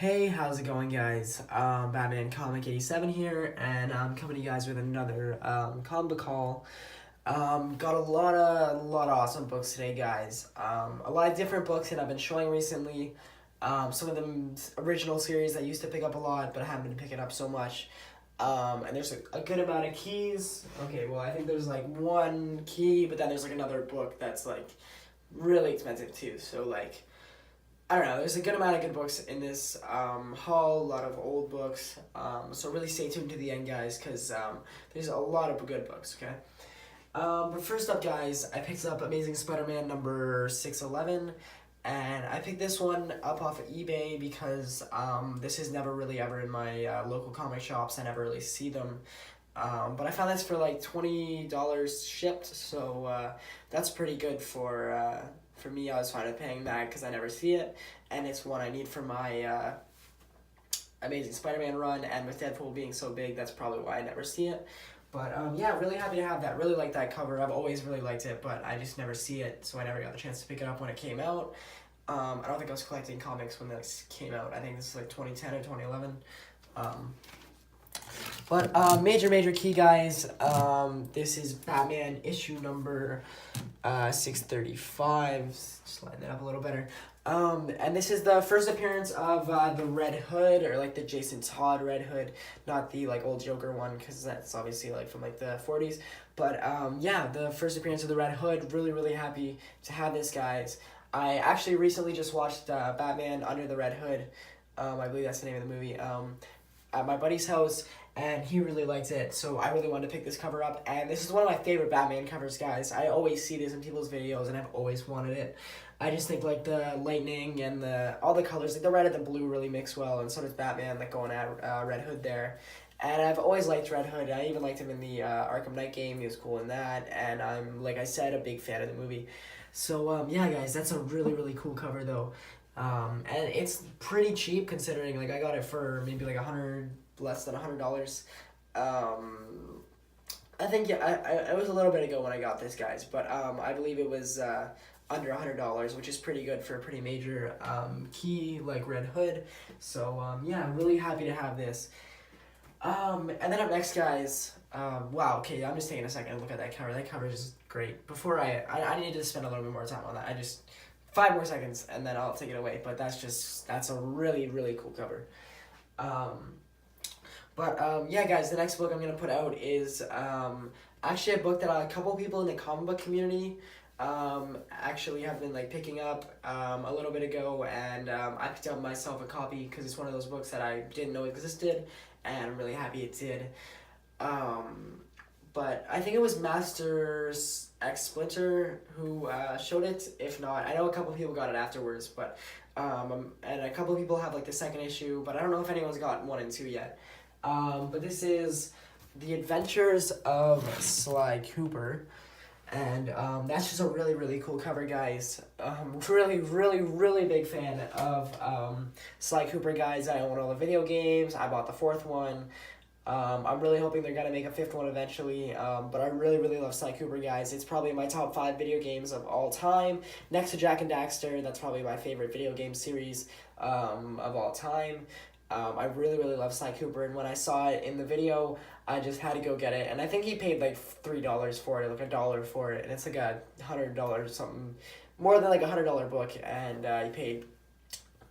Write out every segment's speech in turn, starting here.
Hey, how's it going, guys? Batman Comic 87 here, and I'm coming to you guys with another comic book haul. Got a lot of awesome books today, guys. A lot of different books that I've been showing recently. Some of them original series I used to pick up a lot, but I haven't been picking up so much. And there's a good amount of keys. Okay, well, I think there's like one key, but then there's like another book that's like really expensive too. So like I don't know. There's a good amount of good books in this haul. A lot of old books. So really stay tuned to the end, guys, because there's a lot of good books. Okay. But first up, guys, I picked up Amazing Spider-Man number 611, and I picked this one up off of eBay because this is never really ever in my local comic shops. I never really see them. But I found this for like $20 shipped, so that's pretty good for me. I was fine with paying that because I never see it, and it's one I need for my Amazing Spider-Man run. And with Deadpool being so big, that's probably why I never see it. But yeah, really happy to have that. Really like that cover. I've always really liked it, but I just never see it, so I never got the chance to pick it up when it came out. I don't think I was collecting comics when this came out. I think this is like 2010 or 2011. But major key, guys. This is Batman issue number 635. Just line that up a little better. And this is the first appearance of the Red Hood, or like the Jason Todd Red Hood, not the like old Joker one, because that's obviously like from like the 40s. But yeah, the first appearance of the Red Hood. Really happy to have this, guys. I actually recently just watched Batman Under the Red Hood. I believe that's the name of the movie. At my buddy's house, and he really liked it, so I really wanted to pick this cover up. And this is one of my favorite Batman covers, guys. I always see this in people's videos, and I've always wanted it. I just think like the lightning and all the colors, like the red and the blue, really mix well, and so does Batman, like going at Red Hood there. And I've always liked Red Hood. I even liked him in the Arkham Knight game. He was cool in that, and I'm, like I said, a big fan of the movie. So yeah, guys, that's a really cool cover though. And it's pretty cheap considering like I got it for maybe like less than $100. I think yeah, I it was a little bit ago when I got this, guys, but I believe it was under $100, which is pretty good for a pretty major key like Red Hood. So yeah, really happy to have this. And then up next, guys. Wow. Okay, I'm just taking a second to look at that cover. That cover is great. Before I need to spend a little bit more time on that. I just 5 more seconds and then I'll take it away. But that's a really cool cover. But yeah, guys, the next book I'm gonna put out is actually a book that a couple people in the comic book community actually have been like picking up a little bit ago, and I picked up myself a copy because it's one of those books that I didn't know existed, and I'm really happy it did. But I think it was Masters X Splinter who showed it. If not, I know a couple people got it afterwards, but and a couple people have like the second issue, but I don't know if anyone's got 1 and 2 yet. But this is The Adventures of Sly Cooper. And that's just a really cool cover, guys. Really big fan of Sly Cooper, guys. I own all the video games. I bought the 4th one. I'm really hoping they're gonna make a 5th one eventually. But I really love Sly Cooper, guys. It's probably my top 5 video games of all time. Next to Jak and Daxter, that's probably my favorite video game series of all time. I really love Sly Cooper, and when I saw it in the video, I just had to go get it. And I think he paid like $3 for it, like $1 for it, and it's like $100 something, more than like $100 book. And I paid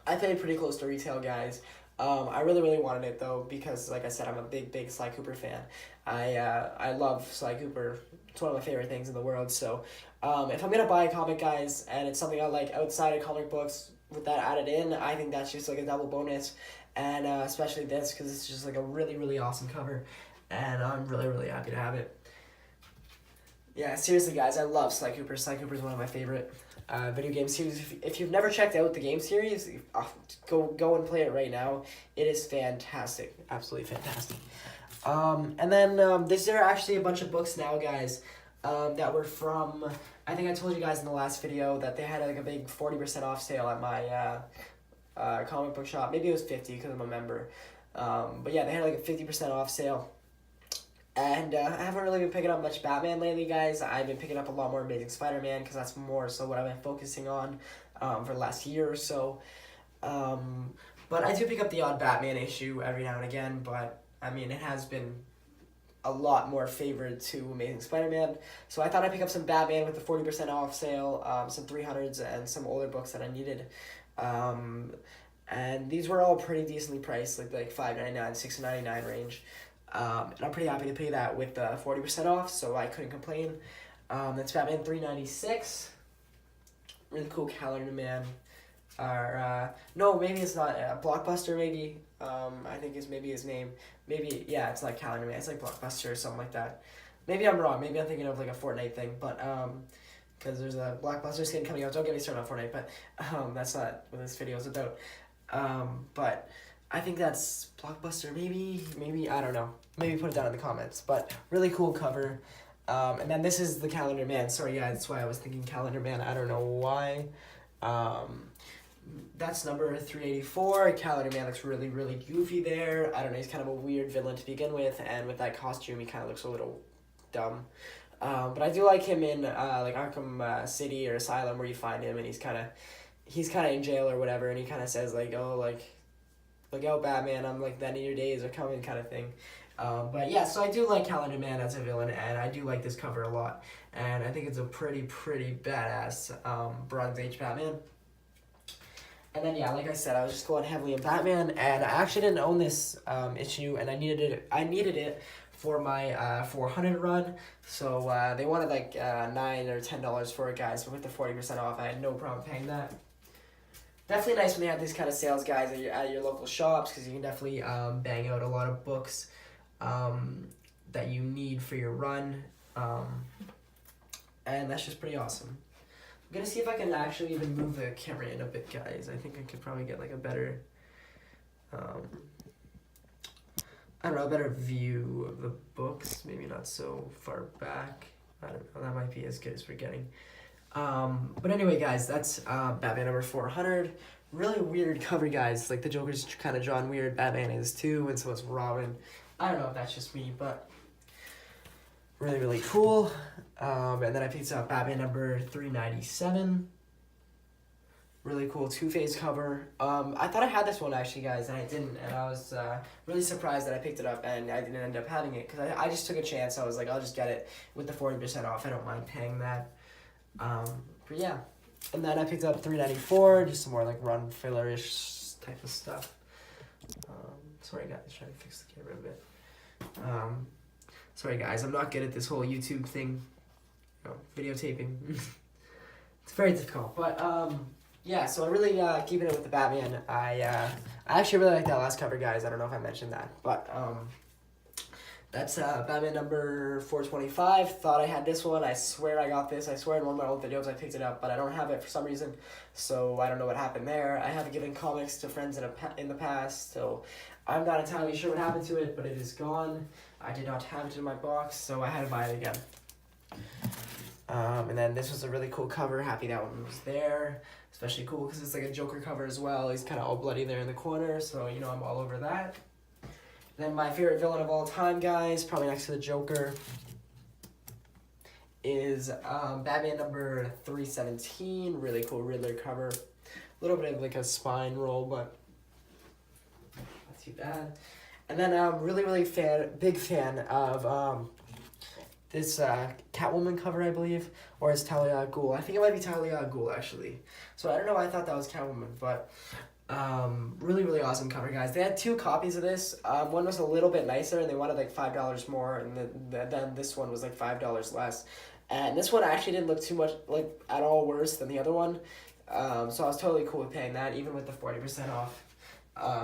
pretty close to retail, guys. I really wanted it though because, like I said, I'm a big Sly Cooper fan. I love Sly Cooper. It's one of my favorite things in the world. So, if I'm gonna buy a comic, guys, and it's something I like outside of comic books with that added in, I think that's just like a double bonus. And especially this, because it's just like a really awesome cover, and I'm really happy to have it. Yeah, seriously, guys, I love Sly Cooper. Sly Cooper is one of my favorite video game series. If you've never checked out the game series, go and play it right now. It is fantastic, absolutely fantastic. And then there are actually a bunch of books now, guys, that were from. I think I told you guys in the last video that they had like a big 40% off sale at my comic book shop. Maybe it was 50 because I'm a member. But yeah, they had like a 50% off sale. And I haven't really been picking up much Batman lately, guys. I've been picking up a lot more Amazing Spider-Man because that's more so what I've been focusing on for the last year or so. But I do pick up the odd Batman issue every now and again, but I mean, it has been a lot more favored to Amazing Spider-Man. So I thought I'd pick up some Batman with the 40% off sale, some 300s, and some older books that I needed. And these were all pretty decently priced, like $5.99, $6.99 range. And I'm pretty happy to pay that with the 40% off, so I couldn't complain. That's Batman 396. Really cool Calendar Man. No, maybe it's not. Blockbuster, maybe. I think is maybe his name. Maybe, yeah, it's like Calendar Man. It's like Blockbuster or something like that. Maybe I'm wrong. Maybe I'm thinking of like a Fortnite thing, but because there's a Blockbuster skin coming out. Don't get me started on Fortnite, but that's not what this video is about. But I think that's Blockbuster, maybe, I don't know. Maybe put it down in the comments, but really cool cover. And then this is the Calendar Man. Sorry guys, that's why I was thinking Calendar Man. I don't know why. That's number 384. Calendar Man looks really, really goofy there. I don't know, he's kind of a weird villain to begin with, and with that costume, he kind of looks a little dumb. But I do like him in like Arkham City or Asylum, where you find him, and he's kind of in jail or whatever, and he kind of says like, oh, like, look out, Batman, I'm like, the end of your days are coming kind of thing. But yeah, so I do like Calendar Man as a villain, and I do like this cover a lot. And I think it's a pretty badass Bronze Age Batman. And then yeah, like I said, I was just going heavily in Batman, and I actually didn't own this issue, and I needed it for my 400 run. So they wanted like $9 or $10 for it, guys. But with the 40% off, I had no problem paying that. Definitely nice when they have these kind of sales, guys, at your local shops, because you can definitely bang out a lot of books that you need for your run, and that's just pretty awesome. I'm gonna see if I can actually even move the camera in a bit, guys. I think I could probably get like a better, I don't know, a better view of the books. Maybe not so far back. I don't know. That might be as good as we're getting. But anyway, guys, that's Batman number 400. Really weird cover, guys. Like the Joker's kind of drawn weird. Batman is too, and so is Robin. I don't know if that's just me, but really cool. And then I picked up Batman number 397. Really cool Two-Face cover. I thought I had this one actually, guys, and I didn't, and I was really surprised that I picked it up and I didn't end up having it, because I just took a chance. I was like, I'll just get it with the 40% off. I don't mind paying that. But yeah, and then I picked up 394, just some more like run filler-ish type of stuff. Sorry guys, trying to fix the camera a bit. Sorry guys, I'm not good at this whole YouTube thing, videotaping. It's very difficult, but yeah, so I really keeping it with the Batman. I actually really like that last cover, guys. I don't know if I mentioned that, but that's Batman number 425. Thought I had this one. I swear I got this. I swear in one of my old videos I picked it up, but I don't have it for some reason, so I don't know what happened there. I have given comics to friends in the past, so I'm not entirely sure what happened to it, but it is gone. I did not have it in my box, so I had to buy it again. And then this was a really cool cover. Happy that one was there. Especially cool because it's like a Joker cover as well. He's kind of all bloody there in the corner, so you know I'm all over that. Then my favorite villain of all time, guys, probably next to the Joker, is Batman number 317. Really cool Riddler cover. A little bit of like a spine roll, but not too bad. And then I'm really big fan of this Catwoman cover, I believe, or is Talia al Ghul. I think it might be Talia al Ghul, actually. So I don't know why I thought that was Catwoman, but really awesome cover, guys. They had 2 copies of this. One was a little bit nicer, and they wanted like $5 more, and then this one was like $5 less. And this one actually didn't look too much, like, at all worse than the other one. So I was totally cool with paying that, even with the 40% off.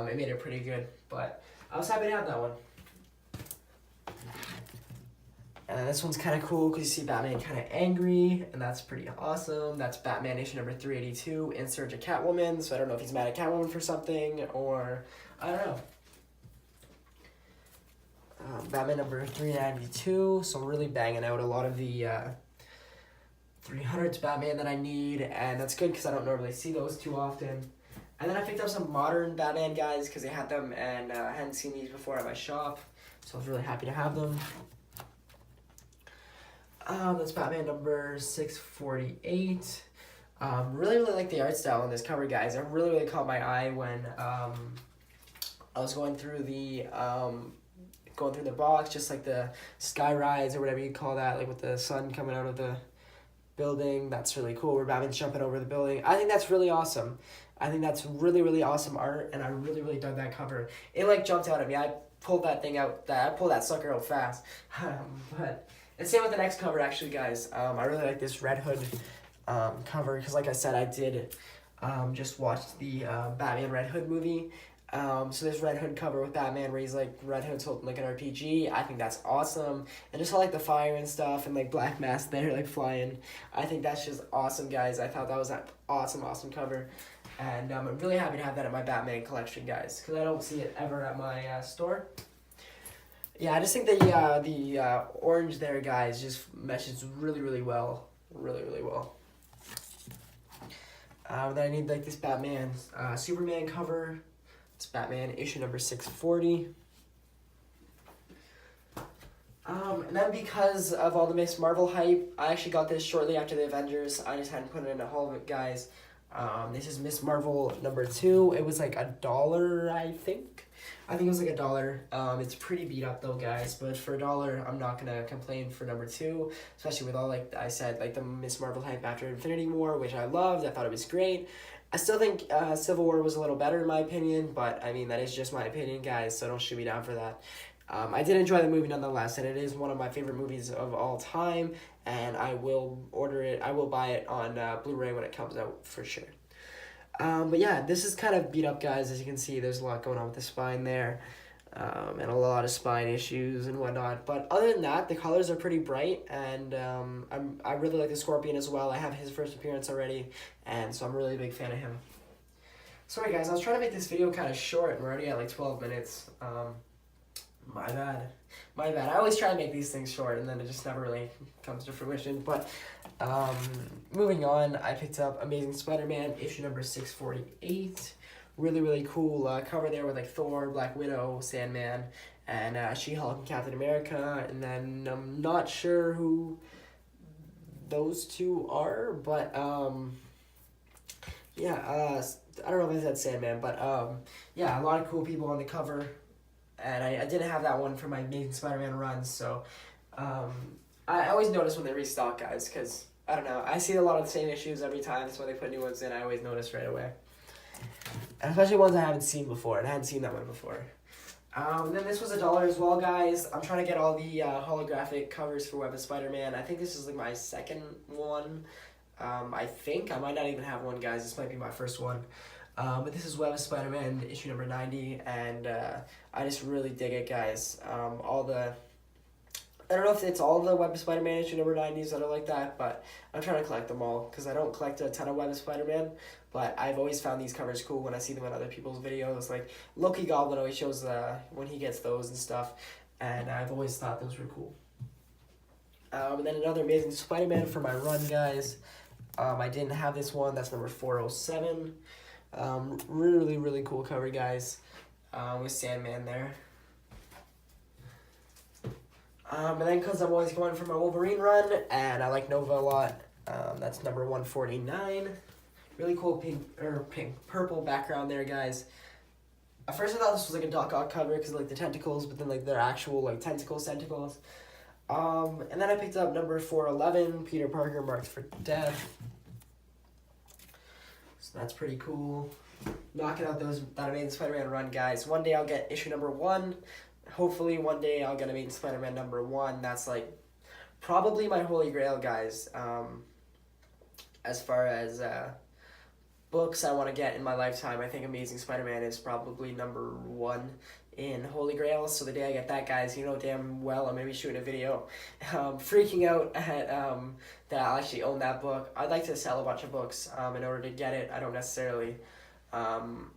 It made it pretty good, but I was happy to have that one. And then this one's kind of cool because you see Batman kind of angry, and that's pretty awesome. That's Batman issue number 382, In Search of Catwoman. So I don't know if he's mad at Catwoman for something, or I don't know. Batman number 392, so I'm really banging out a lot of the 300s Batman that I need, and that's good because I don't normally see those too often. And then I picked up some modern Batman, guys, because they had them, and I hadn't seen these before at my shop, so I was really happy to have them. That's Batman number 648. Really, really like the art style on this cover, guys. It really, really caught my eye when I was going through the box, just like the sky rides or whatever you call that, like with the sun coming out of the building. That's really cool. Where Batman's jumping over the building. I think that's really awesome. I think that's really, really awesome art, and I really, really dug that cover. It like jumped out at me. I pulled that sucker out fast. But and same with the next cover, actually, guys. I really like this Red Hood cover because, like I said, I did just watch the Batman Red Hood movie. So this Red Hood cover with Batman where he's like Red Hood's holding like an RPG. I think that's awesome. And just all like the fire and stuff and like Black Mask there like flying. I think that's just awesome, guys. I thought that was an awesome cover. And I'm really happy to have that at my Batman collection, guys, because I don't see it ever at my store. Yeah, I just think the orange there, guys, just meshes really, really well. Really, really well. Then I need like this Batman Superman cover. It's Batman issue number 640. And then because of all the Miss Marvel hype, I actually got this shortly after the Avengers. I just hadn't put it in a haul of it, guys. This is Miss Marvel number 2. It was like $1, I think. I think it was like $1. It's pretty beat up though, guys. But for $1, I'm not gonna complain for number 2, especially with all like I said, like the Miss Marvel hype after Infinity War, which I loved. I thought it was great. I still think Civil War was a little better in my opinion, but I mean that is just my opinion, guys. So don't shoot me down for that. I did enjoy the movie nonetheless, and it is one of my favorite movies of all time. And I will order it. I will buy it on Blu-ray when it comes out for sure. But yeah, this is kind of beat up, guys. As you can see, there's a lot going on with the spine there, and a lot of spine issues and whatnot. But other than that, the colors are pretty bright, and I really like the Scorpion as well. I have his first appearance already, and so I'm really a big fan of him. Sorry, guys, I was trying to make this video kind of short, and we're already at like 12 minutes. My bad. I always try to make these things short, and then it just never really comes to fruition. But moving on, I picked up Amazing Spider-Man issue number 648. Really, really cool cover there with like Thor, Black Widow, Sandman, and She-Hulk and Captain America. And then I'm not sure who those two are, but yeah, I don't know if I said Sandman, but yeah, a lot of cool people on the cover. And I didn't have that one for my Amazing Spider-Man runs, so I always notice when they restock, guys, because, I don't know, I see a lot of the same issues every time, so when they put new ones in, I always notice right away. And especially ones I haven't seen before, and I hadn't seen that one before. Then this was $1 as well, guys. I'm trying to get all the holographic covers for Web of Spider-Man. I think this is like my second one. I think. I might not even have one, guys. This might be my first one. But this is Web of Spider-Man issue number 90, and I just really dig it, guys. I don't know if it's all the Web of Spider-Man issue number 90s that are like that, but I'm trying to collect them all, because I don't collect a ton of Web of Spider-Man, but I've always found these covers cool when I see them in other people's videos. Like, Loki Goblin always shows when he gets those and stuff, and I've always thought those were cool. And then another Amazing Spider-Man for my run, guys. I didn't have this one. That's number 407. Really, really cool cover, guys, with Sandman there. And then because I'm always going for my Wolverine run, and I like Nova a lot, that's number 149. Really cool purple background there, guys. At first I thought this was like a Doc Ock cover because of like the tentacles, but then like they're actual like tentacles. And then I picked up number 411, Peter Parker Marked for Death. So that's pretty cool. Knocking out that Amazing Spider-Man run, guys. One day I'll get issue number 1. Hopefully one day I'll get Amazing Spider-Man number 1. That's like probably my holy grail, guys. As far as books I want to get in my lifetime, I think Amazing Spider-Man is probably number 1 in Holy Grail. So the day I get that, guys, you know damn well I'm going to be shooting a video freaking out at that I'll actually own that book. I'd like to sell a bunch of books in order to get it. I don't necessarily want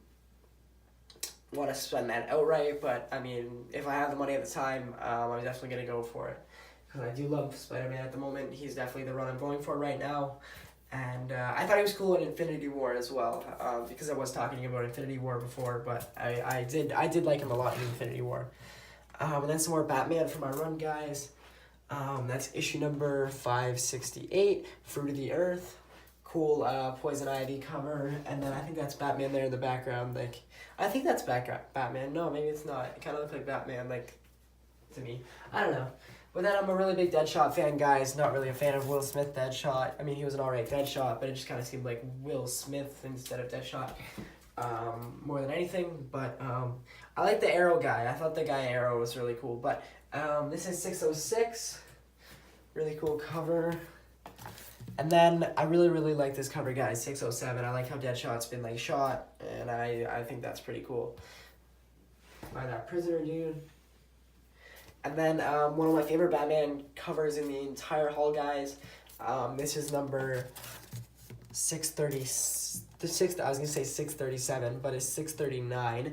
to spend that outright, but I mean, if I have the money at the time, I'm definitely going to go for it, because I do love Spider-Man at the moment. He's definitely the run I'm going for right now. And I thought he was cool in Infinity War as well, because I was talking about Infinity War before, but I did like him a lot in Infinity War. And then some more Batman for my run, guys. That's issue number 568, Fruit of the Earth. cool Poison Ivy cover, and then I think that's Batman there in the background. Like, I think that's Batman. No, maybe it's not. It kind of looks like Batman, like, to me. I don't know. But then I'm a really big Deadshot fan, guys. Not really a fan of Will Smith Deadshot. I mean, he was an alright Deadshot, but it just kind of seemed like Will Smith instead of Deadshot more than anything. But I like the Arrow guy. I thought the guy Arrow was really cool. But this is 606. Really cool cover. And then I really, really like this cover, guys, 607. I like how Deadshot's been, like, shot, and I think that's pretty cool. By that prisoner dude. And then one of my favorite Batman covers in the entire haul, guys. This is number 630. I was gonna say 637, but it's 639.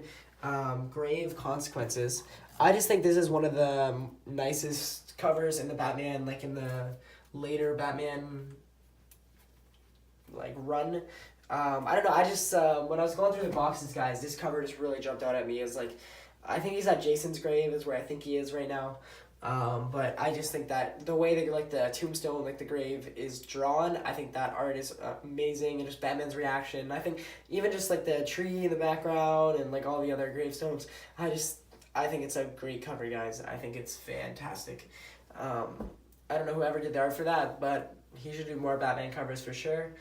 Grave Consequences. I just think this is one of the nicest covers in the Batman, like in the later Batman, like, run. I don't know. I just when I was going through the boxes, guys, this cover just really jumped out at me. It's like, I think he's at Jason's grave is where I think he is right now. But I just think that the way that, like, the tombstone, like the grave is drawn, I think that art is amazing, and just Batman's reaction. I think even just, like, the tree in the background and, like, all the other gravestones, I think it's a great cover, guys. I think it's fantastic. I don't know whoever did the art for that, but he should do more Batman covers for sure.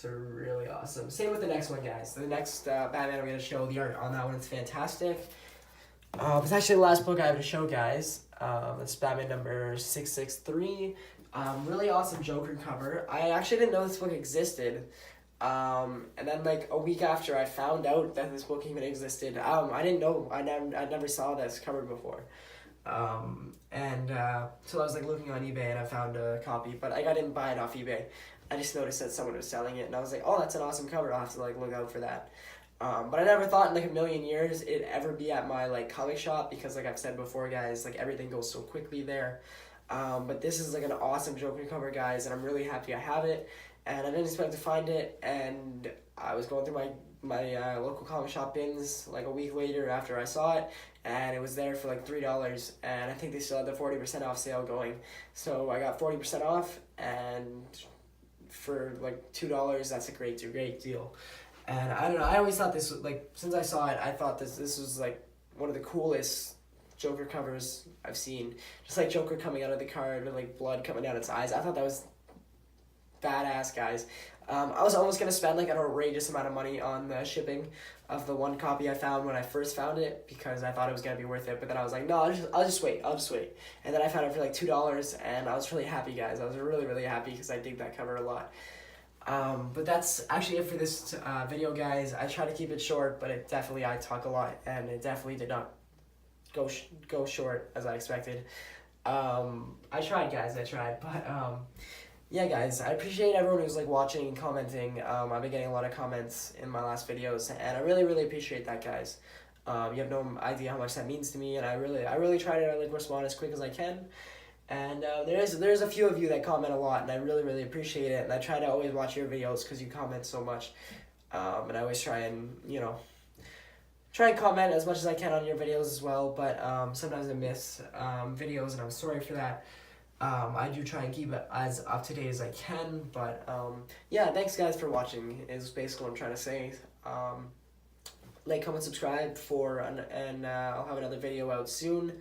They're really awesome. Same with the next one, guys. The next Batman I'm going to show, the art on that one is fantastic. It's actually the last book I have to show, guys. It's Batman number 663. Really awesome Joker cover. I actually didn't know this book existed. And then, like, a week after I found out that this book even existed, I didn't know. I never saw this cover before. So I was, like, looking on eBay and I found a copy, but I didn't buy it off eBay. I just noticed that someone was selling it, and I was like, oh, that's an awesome cover. I'll have to, like, look out for that. But I never thought in, like, a million years it'd ever be at my, like, comic shop because, like I've said before, guys, like, everything goes so quickly there. But this is, like, an awesome Joker cover, guys, and I'm really happy I have it. And I didn't expect to find it, and I was going through my local comic shop bins, like, a week later after I saw it, and it was there for, like, $3, and I think they still had the 40% off sale going. So I got 40% off, and for, like, $2, that's a great deal. And I don't know, I always thought this was, like, since I saw it, I thought this was, like, one of the coolest Joker covers I've seen. Just, like, Joker coming out of the card with, like, blood coming down its eyes. I thought that was badass, guys. I was almost going to spend, like, an outrageous amount of money on the shipping of the one copy I found when I first found it because I thought it was going to be worth it. But then I was like, no, I'll just wait. And then I found it for, like, $2, and I was really happy, guys. I was really, really happy because I dig that cover a lot. But that's actually it for this video, guys. I try to keep it short, but I talk a lot, and it definitely did not go short as I expected. I tried, guys. But yeah, guys, I appreciate everyone who's, like, watching and commenting. I've been getting a lot of comments in my last videos, and I really, really appreciate that, guys. You have no idea how much that means to me, and I really try to, like, respond as quick as I can. And there's a few of you that comment a lot, and I really, really appreciate it. And I try to always watch your videos because you comment so much. And I always try and, comment as much as I can on your videos as well. But sometimes I miss videos, and I'm sorry for that. I do try and keep it as up to date as I can. But yeah, thanks, guys, for watching is basically what I'm trying to say. Like, comment, subscribe and I'll have another video out soon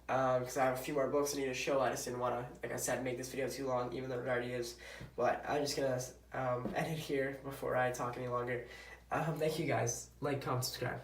because I have a few more books I need to show. I just didn't want to, like I said, make this video too long, even though it already is. But I'm just going to end it here before I talk any longer. Thank you, guys. Like, comment, subscribe.